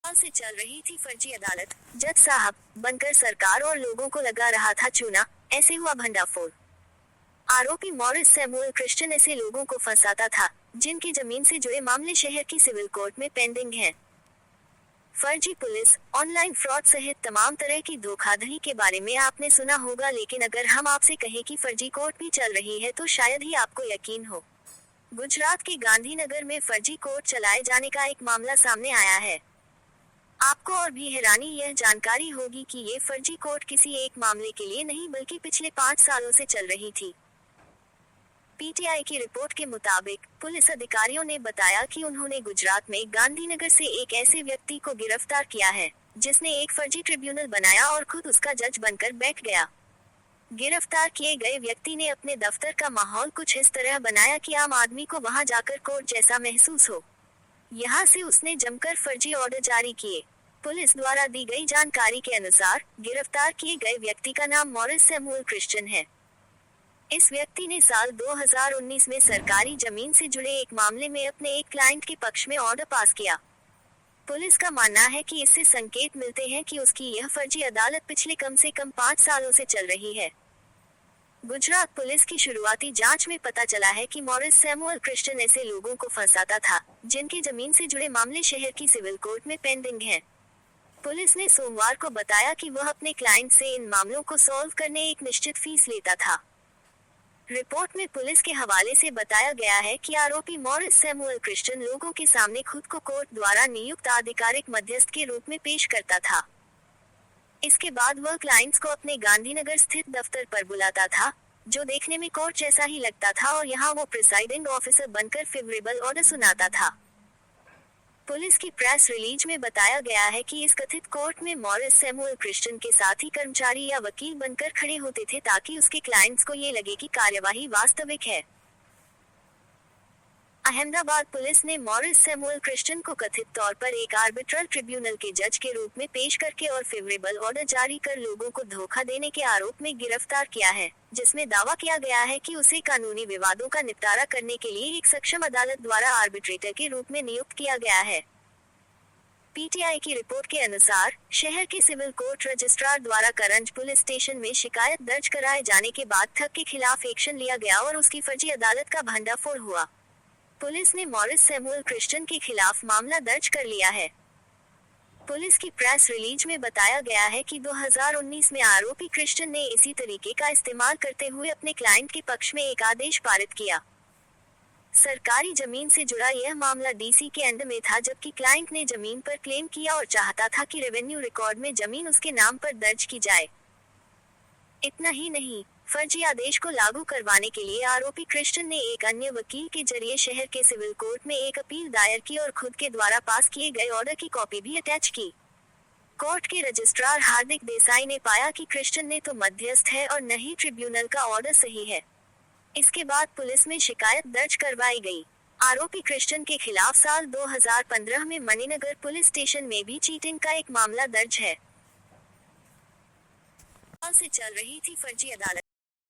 साल से चल रही थी फर्जी अदालत। जज साहब बनकर सरकार और लोगों को लगा रहा था चूना, ऐसे हुआ भंडाफोड़। आरोपी मॉरिस सैमुअल क्रिश्चियन ऐसे लोगों को फंसाता था जिनकी जमीन से जुड़े मामले शहर की सिविल कोर्ट में पेंडिंग हैं। फर्जी पुलिस, ऑनलाइन फ्रॉड सहित तमाम तरह की धोखाधड़ी के बारे में आपने सुना होगा, लेकिन अगर हम आपसे कहें कि फर्जी कोर्ट भी चल रही है तो शायद ही आपको यकीन हो। गुजरात के गांधीनगर में फर्जी कोर्ट चलाए जाने का एक मामला सामने आया है। आपको और भी हैरानी यह जानकारी होगी कि ये फर्जी कोर्ट किसी एक मामले के लिए नहीं बल्कि पिछले 5 सालों से चल रही थी। पीटीआई की रिपोर्ट के मुताबिक पुलिस अधिकारियों ने बताया कि उन्होंने गुजरात में गांधीनगर से एक ऐसे व्यक्ति को गिरफ्तार किया है जिसने एक फर्जी ट्रिब्यूनल बनाया और खुद उसका जज बनकर बैठ गया। गिरफ्तार किए गए व्यक्ति ने अपने दफ्तर का माहौल कुछ इस तरह बनाया कि आम आदमी को वहां जाकर कोर्ट जैसा महसूस हो। यहाँ से उसने जमकर फर्जी ऑर्डर जारी किए। पुलिस द्वारा दी गई जानकारी के अनुसार गिरफ्तार किए गए व्यक्ति का नाम मॉरिस सैमुअल क्रिश्चियन है। इस व्यक्ति ने साल 2019 में सरकारी जमीन से जुड़े एक मामले में अपने एक क्लाइंट के पक्ष में ऑर्डर पास किया। पुलिस का मानना है कि इससे संकेत मिलते हैं कि उसकी यह फर्जी अदालत पिछले कम से कम 5 सालों से चल रही है। गुजरात पुलिस की शुरुआती जांच में पता चला है कि मॉरिस सैमुअल क्रिश्चियन ऐसे लोगों को फंसाता था जिनके जमीन से जुड़े मामले शहर की सिविल कोर्ट में पेंडिंग हैं। पुलिस ने सोमवार को बताया कि वह अपने क्लाइंट से इन मामलों को सॉल्व करने एक निश्चित फीस लेता था। रिपोर्ट में पुलिस के हवाले से बताया गया है कि आरोपी मॉरिस सैमुअल क्रिश्चियन लोगों के सामने खुद को कोर्ट द्वारा नियुक्त आधिकारिक मध्यस्थ के रूप में पेश करता था। इसके बाद वह क्लाइंट्स को अपने गांधीनगर स्थित दफ्तर पर बुलाता था, जो देखने में कोर्ट जैसा ही लगता था, और यहाँ वो प्रिसाइडिंग ऑफिसर बनकर फेवरेबल ऑर्डर सुनाता था। पुलिस की प्रेस रिलीज में बताया गया है कि इस कथित कोर्ट में मॉरिस सैमुअल क्रिश्चियन के साथ ही कर्मचारी या वकील बनकर खड़े होते थे ताकि उसके क्लाइंट्स को ये लगे कि कार्यवाही वास्तविक है। अहमदाबाद पुलिस ने मॉरिस सैमुअल क्रिश्चियन को कथित तौर पर एक आर्बिट्रल ट्रिब्यूनल के जज के रूप में पेश करके और फेवरेबल ऑर्डर जारी कर लोगों को धोखा देने के आरोप में गिरफ्तार किया है, जिसमें दावा किया गया है कि उसे कानूनी विवादों का निपटारा करने के लिए एक सक्षम अदालत द्वारा आर्बिट्रेटर के रूप में नियुक्त किया गया है। पीटीआई की रिपोर्ट के अनुसार शहर के सिविल कोर्ट रजिस्ट्रार द्वारा करंज पुलिस स्टेशन में शिकायत दर्ज कराए जाने के बाद ठग के खिलाफ एक्शन लिया गया और उसकी फर्जी अदालत का भंडाफोड़ हुआ। पुलिस ने मॉरिस सैमुअल क्रिश्चियन के खिलाफ मामला दर्ज कर लिया है। पुलिस की प्रेस रिलीज में बताया गया है कि 2019 में आरोपी क्रिश्चियन ने इसी तरीके का इस्तेमाल करते हुए अपने क्लाइंट के पक्ष में एक आदेश पारित किया। सरकारी जमीन से जुड़ा यह मामला डीसी के अंडर में था, जबकि क्लाइंट ने जमीन पर क्लेम किया और चाहता था कि रेवेन्यू रिकॉर्ड में जमीन उसके नाम पर दर्ज की जाए। इतना ही नहीं, फर्जी आदेश को लागू करवाने के लिए आरोपी क्रिश्चियन ने एक अन्य वकील के जरिए शहर के सिविल कोर्ट में एक अपील दायर की और खुद के द्वारा पास किए गए ऑर्डर की कॉपी भी अटैच की। कोर्ट के रजिस्ट्रार हार्दिक देसाई ने पाया कि क्रिश्चियन ने तो मध्यस्थ है और न ही ट्रिब्यूनल का ऑर्डर सही है। इसके बाद पुलिस में शिकायत दर्ज करवाई गई। आरोपी क्रिश्चियन के खिलाफ साल 2015 में मणिनगर पुलिस स्टेशन में भी चीटिंग का एक मामला दर्ज है। साल से चल रही थी फर्जी अदालत।